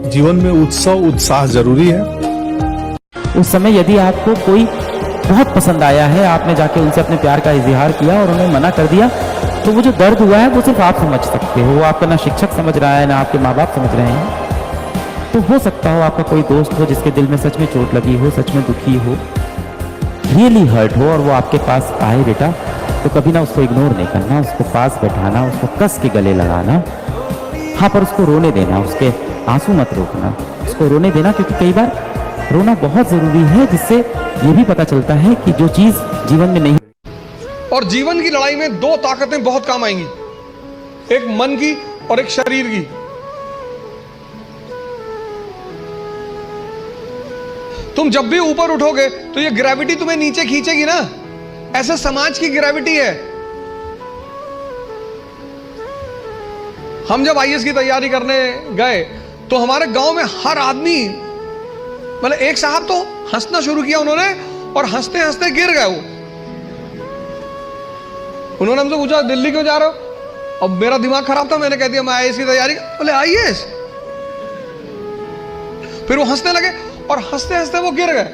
जीवन में उत्साह जरूरी है। उस समय यदि आपको कोई बहुत पसंद आया है, आपने जाके उनसे अपने प्यार का इजहार किया और उन्हें मना कर दिया, तो वो जो दर्द हुआ है वो सिर्फ आप समझ सकते हो। वो आपका ना शिक्षक समझ रहा है, ना आपके माँ बाप समझ रहे हैं। तो हो सकता हो आपका कोई दोस्त हो जिसके दिल में सच में चोट लगी हो, सच में दुखी हो, रियली हर्ट हो, और वो आपके पास आए बेटा, तो कभी ना उसको इग्नोर नहीं करना, उसको पास बैठाना, उसको कस के गले लगाना। हाँ, पर उसको रोने देना, उसके आंसू मत रोकना, उसको रोने देना, क्योंकि कई बार रोना बहुत जरूरी है, जिससे ये भी पता चलता है कि जो चीज जीवन में नहीं। और जीवन की लड़ाई में दो ताकतें बहुत काम आएंगी, एक मन की और एक शरीर की। तुम जब भी ऊपर उठोगे तो ये ग्रेविटी तुम्हें नीचे खींचेगी ना, ऐसे समाज की ग्रेविटी है। हम जब आईएएस की तैयारी करने गए तो हमारे गांव में हर आदमी, मतलब एक साहब तो हंसना शुरू किया उन्होंने, और हंसते हंसते गिर गए वो। उन्होंने हमसे पूछा दिल्ली क्यों जा रहे हो? अब मेरा दिमाग खराब था, मैंने कह दिया मैं आईएएस की तैयारी। बोले आईएएस? फिर वो हंसने लगे और हंसते हंसते वो गिर गए।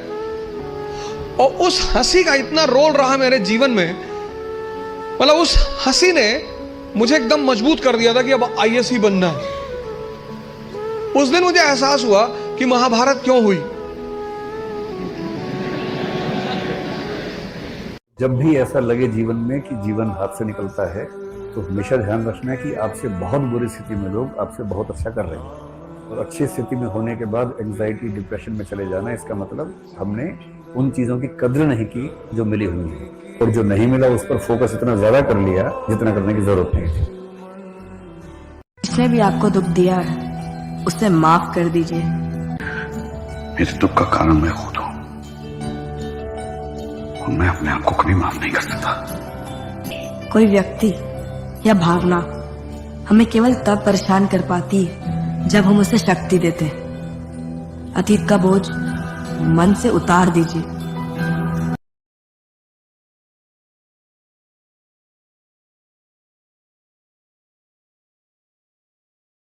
और उस हंसी का इतना रोल रहा मेरे जीवन में, मतलब उस हंसी ने मुझे एकदम मजबूत कर दिया था कि अब आईएएस ही बनना है। उस दिन मुझे एहसास हुआ कि महाभारत क्यों हुई। जब भी ऐसा लगे जीवन में कि जीवन हाथ से निकलता है, तो हमेशा ध्यान रखना कि आपसे बहुत बुरी स्थिति में लोग आपसे बहुत अच्छा कर रहे हैं, और अच्छी स्थिति में होने के बाद एंजाइटी डिप्रेशन में चले जाना, इसका मतलब हमने उन चीज़ों की कद्र नहीं की जो मिली हुई है, और जो नहीं मिला उस पर फोकस इतना ज़्यादा कर लिया जितना करने की ज़रूरत नहीं थी। जिसने भी आपको दुख दिया है उसे माफ कर दीजिए। इस दुख का कारण मैं खुद हूं, और मैं अपने आप को कभी माफ नहीं कर सकता। कोई व्यक्ति या भावना हमें केवल तब परेशान कर पाती है जब हम उसे शक्ति देते हैं। अतीत का बोझ मन से उतार दीजिए।